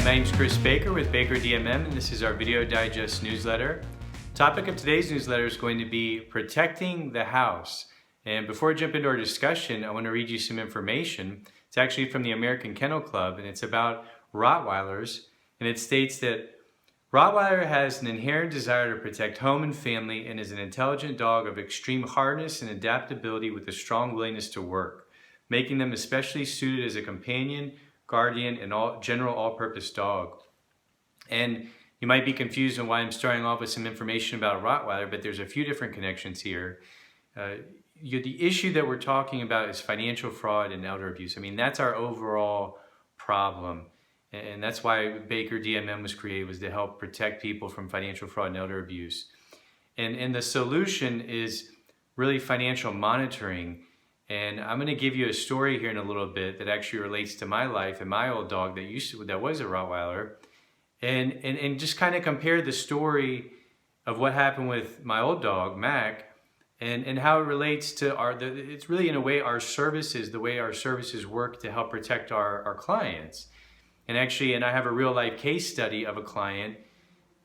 My name's Chris Baker with Baker DMM, and this is our Video Digest newsletter. Topic of today's newsletter is going to be protecting the house. And before I jump into our discussion, I want to read you some information. It's actually from the American Kennel Club, and it's about Rottweilers. And it states that Rottweiler has an inherent desire to protect home and family and is an intelligent dog of extreme hardness and adaptability with a strong willingness to work, making them especially suited as a companion, guardian, and general all-purpose dog. And you might be confused on why I'm starting off with some information about Rottweiler, but there's a few different connections here. The issue that we're talking about is financial fraud and elder abuse. I mean, that's our overall problem. And that's why Baker DMM was created, was to help protect people from financial fraud and elder abuse. And the solution is really financial monitoring. And I'm going to give you a story here in a little bit that actually relates to my life and my old dog that was a Rottweiler, and just kind of compare the story of what happened with my old dog Mack and how it relates to it's really in a way our services, the way our services work to help protect our clients. And I have a real life case study of a client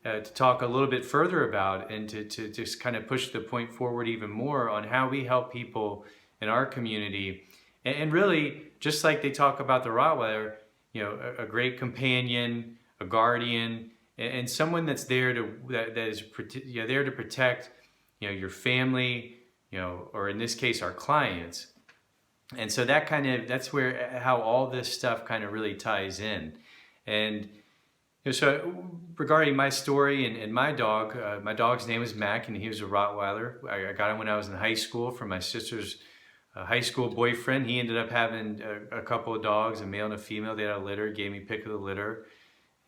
to talk a little bit further about, and to just kind of push the point forward even more on how we help people in our community. And really, just like they talk about the Rottweiler, a great companion, a guardian, and someone that's there that is there to protect your family, or in this case our clients. And so that's where how all this stuff kind of really ties in. And so regarding my story and my dog's name was Mack, and he was a Rottweiler. I got him when I was in high school from my sister's high school boyfriend. He ended up having a couple of dogs, a male and a female. They had a litter, gave me pick of the litter.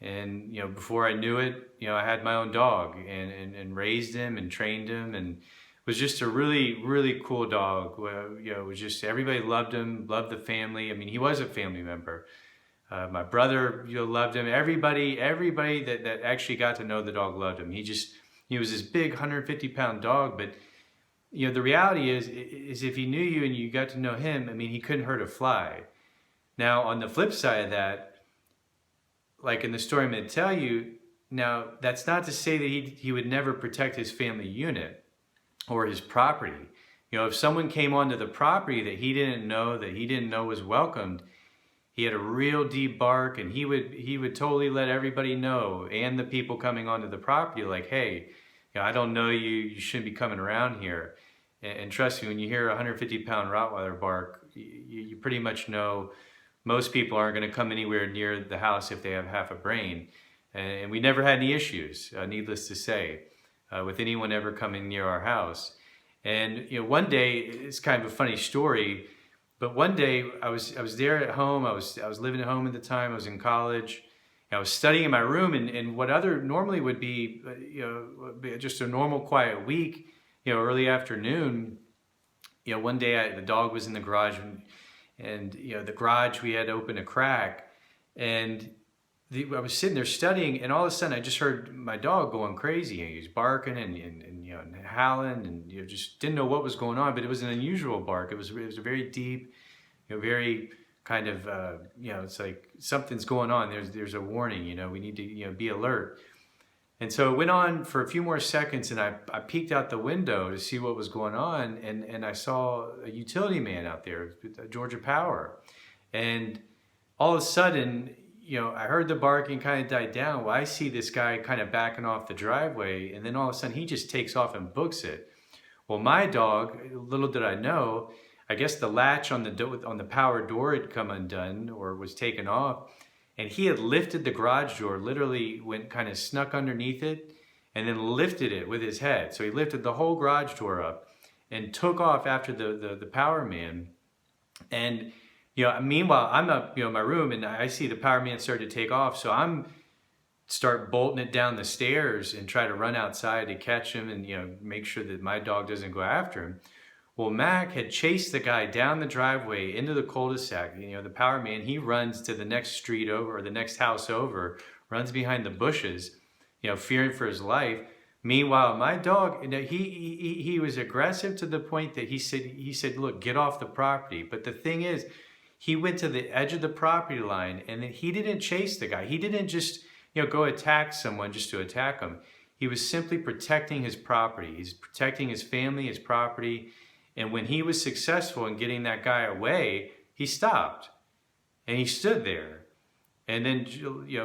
And before I knew it, I had my own dog and raised him and trained him, and was just a really, really cool dog. It was just, everybody loved him, loved the family. I mean, he was a family member. My brother loved him. Everybody that actually got to know the dog loved him. He was this big 150-pound dog, but the reality is if he knew you and you got to know him, I mean, he couldn't hurt a fly. Now, on the flip side of that, like in the story I'm going to tell you, now that's not to say that he would never protect his family unit or his property. If someone came onto the property that he didn't know was welcomed, he had a real deep bark, and he would totally let everybody know, and the people coming onto the property, like, hey, I don't know you, you shouldn't be coming around here. And trust me, when you hear a 150-pound Rottweiler bark, you pretty much know most people aren't going to come anywhere near the house if they have half a brain. And we never had any issues, needless to say, with anyone ever coming near our house. And one day, it's kind of a funny story, but one day I was there at home. I was living at home at the time. I was in college. I was studying in my room, and what normally would be just a normal quiet week, early afternoon. One day the dog was in the garage, and the garage, we had opened a crack, and I was sitting there studying, and all of a sudden I just heard my dog going crazy. He was barking and howling, and just didn't know what was going on, but it was an unusual bark. It was a very deep, very kind of it's like something's going on. There's a warning. We need to be alert. And so it went on for a few more seconds, and I peeked out the window to see what was going on, and I saw a utility man out there, Georgia Power. And all of a sudden, I heard the barking kind of died down. Well, I see this guy kind of backing off the driveway, and then all of a sudden he just takes off and books it. Well, my dog, little did I know, I guess the latch on the power door had come undone or was taken off. And he had lifted the garage door, literally kind of snuck underneath it, and then lifted it with his head. So he lifted the whole garage door up and took off after the power man. And meanwhile, I'm up in my room, and I see the power man start to take off. So I'm start bolting it down the stairs and try to run outside to catch him and make sure that my dog doesn't go after him. Well, Mack had chased the guy down the driveway into the cul-de-sac. The power man, he runs to the next street over, or the next house over, runs behind the bushes, fearing for his life. Meanwhile, my dog, he was aggressive to the point that he said, look, get off the property. But the thing is, He went to the edge of the property line, and then he didn't chase the guy. He didn't just, go attack someone just to attack him. He was simply protecting his property. He's protecting his family, his property. And when he was successful in getting that guy away, he stopped and he stood there. And then,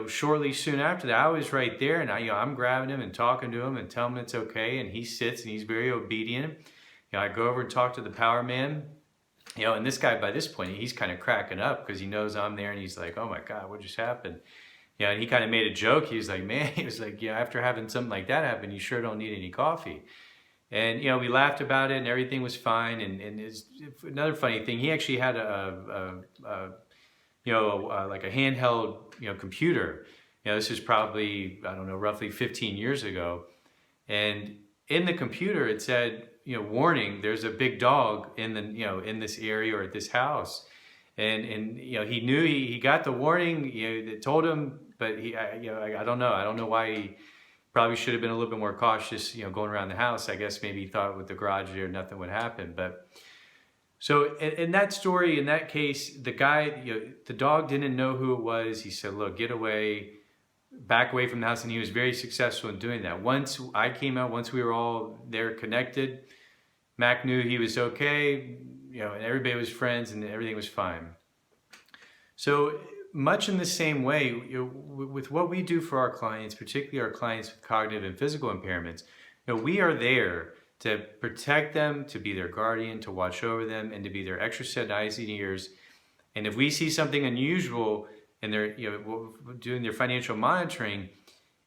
shortly soon after that, I was right there, and I'm grabbing him and talking to him and telling him it's okay. And he sits and he's very obedient. I go over and talk to the power man. And this guy, by this point, he's kind of cracking up because he knows I'm there, and he's like, "Oh my God, what just happened?" And he kind of made a joke. He was like, "Man," he was like, after having something like that happen, you sure don't need any coffee. And, we laughed about it, and everything was fine. And another funny thing, he actually had like a handheld, computer. This is probably, I don't know, roughly 15 years ago. And in the computer, it said, warning, there's a big dog in the, in this area or at this house. And he knew he got the warning, it told him, but I don't know. I don't know why he probably should have been a little bit more cautious, going around the house. I guess maybe he thought with the garage there, nothing would happen. But so in that story, in that case, the guy, the dog didn't know who it was. He said, "Look, get away, back away from the house." And he was very successful in doing that. Once I came out, once we were all there connected, Mack knew he was okay, and everybody was friends and everything was fine. So much in the same way, with what we do for our clients, particularly our clients with cognitive and physical impairments, we are there to protect them, to be their guardian, to watch over them, and to be their extra set of eyes and ears. And if we see something unusual and they're doing their financial monitoring,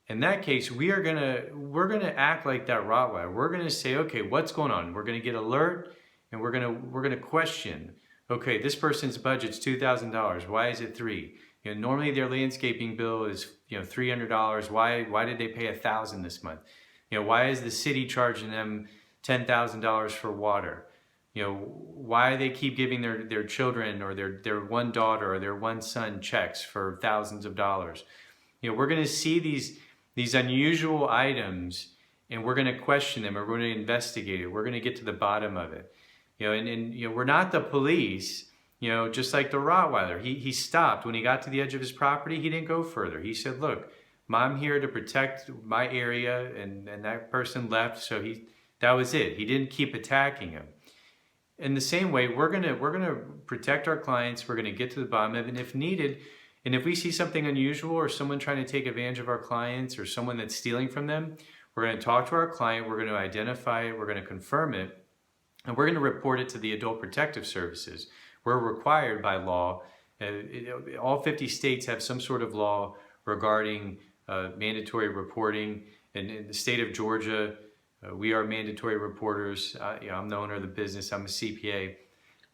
in that case, we're gonna act like that Rottweiler. We're gonna say, okay, what's going on? We're gonna get alert, and we're gonna question. Okay, this person's budget's $2,000. Why is it $3,000? Normally their landscaping bill is $300. Why did they pay $1,000 this month? Why is the city charging them $10,000 for water? Why they keep giving their children or their one daughter or their one son checks for thousands of dollars? We're going to see these unusual items, and we're going to question them, or we're going to investigate it. We're going to get to the bottom of it. We're not the police. Just like the Rottweiler, he stopped when he got to the edge of his property. He didn't go further. He said, "Look, I'm here to protect my area," and that person left. So that was it. He didn't keep attacking him. In the same way, we're gonna protect our clients. We're gonna get to the bottom of it, and if needed, and if we see something unusual or someone trying to take advantage of our clients or someone that's stealing from them, we're gonna talk to our client. We're gonna identify it. We're gonna confirm it, and we're gonna report it to the Adult Protective Services. We're required by law. All 50 states have some sort of law regarding mandatory reporting. And in the state of Georgia, we are mandatory reporters. I'm the owner of the business. I'm a CPA.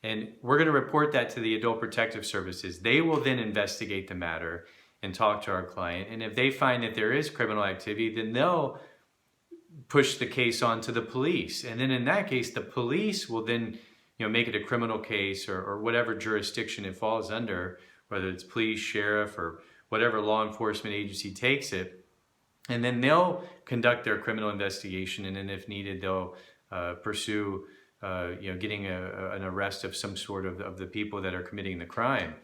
And we're going to report that to the Adult Protective Services. They will then investigate the matter and talk to our client. And if they find that there is criminal activity, then they'll push the case on to the police. And then in that case, the police will then make it a criminal case or whatever jurisdiction it falls under, whether it's police, sheriff, or whatever law enforcement agency takes it. And then they'll conduct their criminal investigation, and then if needed, they'll pursue getting an arrest of some sort of the people that are committing the crime.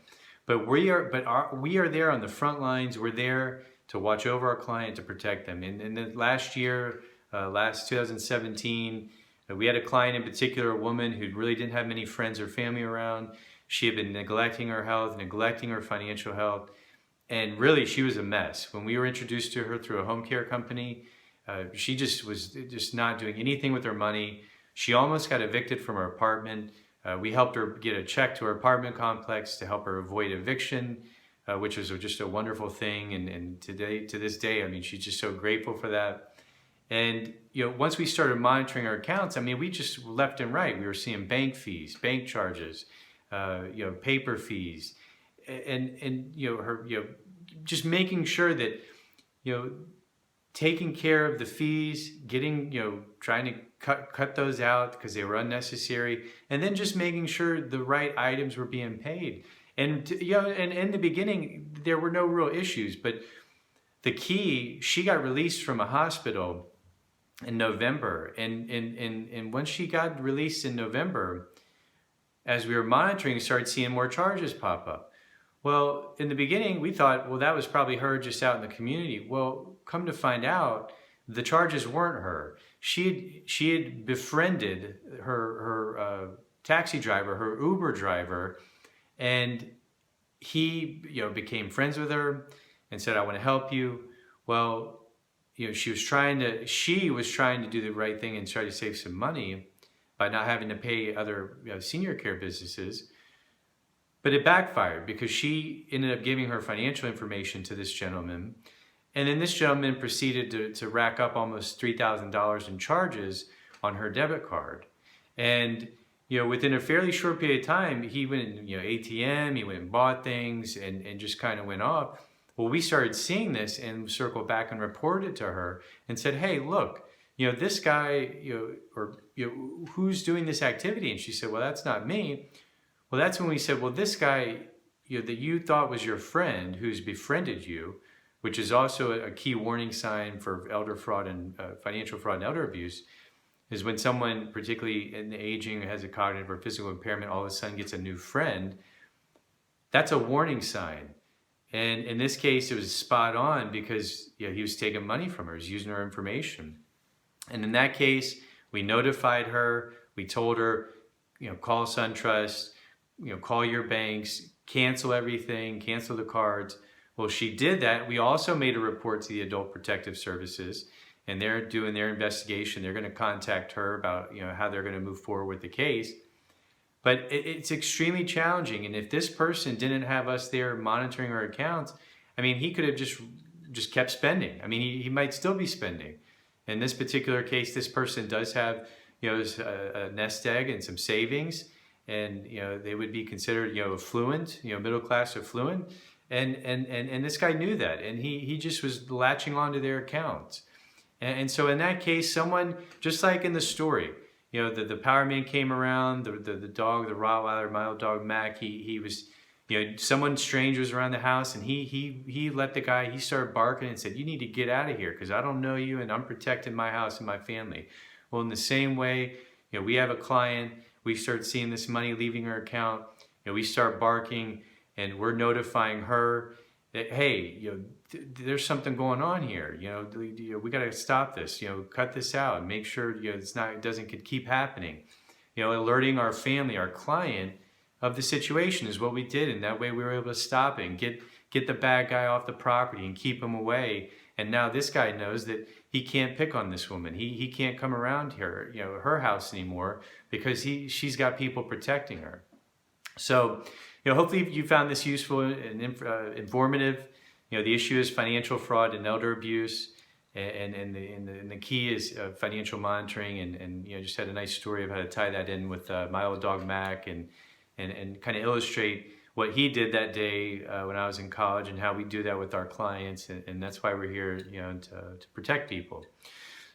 But we are there on the front lines. We're there to watch over our client, to protect them. In the last year, 2017, we had a client in particular, a woman who really didn't have many friends or family around. She had been neglecting her health, neglecting her financial health, and really she was a mess. When we were introduced to her through a home care company, she was not doing anything with her money. She almost got evicted from her apartment. We helped her get a check to her apartment complex to help her avoid eviction, which was just a wonderful thing. And to this day, I mean, she's just so grateful for that. And once we started monitoring her accounts, I mean, we just left and right. We were seeing bank fees, bank charges, paper fees, and her just making sure that taking care of the fees, trying to cut those out because they were unnecessary, and then just making sure the right items were being paid. And and in the beginning there were no real issues, but the key, she got released from a hospital in November, and once she got released in November, as we were monitoring, started seeing more charges pop up. Well, in the beginning, we thought, well, that was probably her just out in the community. Well, come to find out, the charges weren't her. She had befriended her taxi driver, her Uber driver, and he became friends with her and said, I want to help you. Well, she was trying to do the right thing and try to save some money by not having to pay other senior care businesses. But it backfired because she ended up giving her financial information to this gentleman. And then this gentleman proceeded to rack up almost $3,000 in charges on her debit card. And within a fairly short period of time, he went in ATM, he went and bought things and just kind of went off. Well, we started seeing this and circled back and reported to her and said, hey, look, this guy, who's doing this activity? And she said, well, that's not me. Well, that's when we said, well, this guy that you thought was your friend who's befriended you, which is also a key warning sign for elder fraud and financial fraud and elder abuse, is when someone, particularly in the aging, has a cognitive or physical impairment, all of a sudden gets a new friend. That's a warning sign. And in this case, it was spot on because he was taking money from her, he was using her information. And in that case, we notified her, we told her, call SunTrust, call your banks, cancel everything, cancel the cards. Well, she did that. We also made a report to the Adult Protective Services, and they're doing their investigation. They're going to contact her about how they're going to move forward with the case. But it's extremely challenging. And if this person didn't have us there monitoring her accounts, I mean, he could have just kept spending. I mean, he might still be spending. In this particular case, this person does have a nest egg and some savings. And they would be considered affluent, middle class affluent, and this guy knew that, and he just was latching onto their accounts, and so in that case, someone just like in the story, the power man came around, the dog, the Rottweiler, my old dog Mack, he was, someone strange was around the house, and he let the guy, he started barking and said, you need to get out of here because I don't know you and I'm protecting my house and my family. Well, in the same way, we have a client. We start seeing this money leaving her account, we start barking and we're notifying her that, hey, there's something going on here. We got to stop this, cut this out and make sure it doesn't keep happening. Alerting our family, our client of the situation is what we did. And that way we were able to stop it and get the bad guy off the property and keep him away. And now this guy knows that he can't pick on this woman. He can't come around her, her house anymore because she's got people protecting her. So, hopefully you found this useful and informative. The issue is financial fraud and elder abuse, and the key is financial monitoring. And just had a nice story of how to tie that in with my old dog Mack and kind of illustrate what he did that day when I was in college and how we do that with our clients. And that's why we're here, to protect people.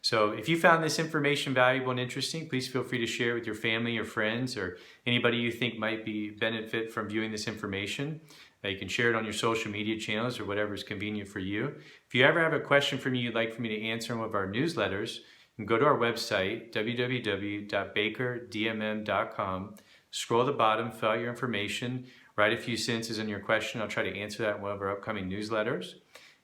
So if you found this information valuable and interesting, please feel free to share it with your family, your friends, or anybody you think might benefit from viewing this information. You can share it on your social media channels or whatever is convenient for you. If you ever have a question for me you'd like for me to answer in one of our newsletters, you can go to our website, www.bakerdmm.com, scroll to the bottom, fill out your information, write a few sentences on your question. I'll try to answer that in one of our upcoming newsletters.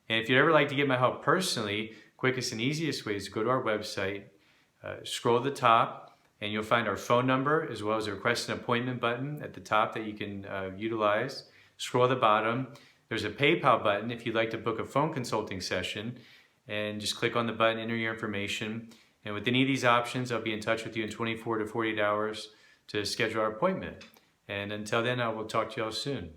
And if you'd ever like to get my help personally, quickest and easiest way is to go to our website, scroll to the top, and you'll find our phone number as well as a request an appointment button at the top that you can utilize. Scroll to the bottom. There's a PayPal button if you'd like to book a phone consulting session, and just click on the button, enter your information. And with any of these options, I'll be in touch with you in 24 to 48 hours to schedule our appointment. And until then, I will talk to y'all soon.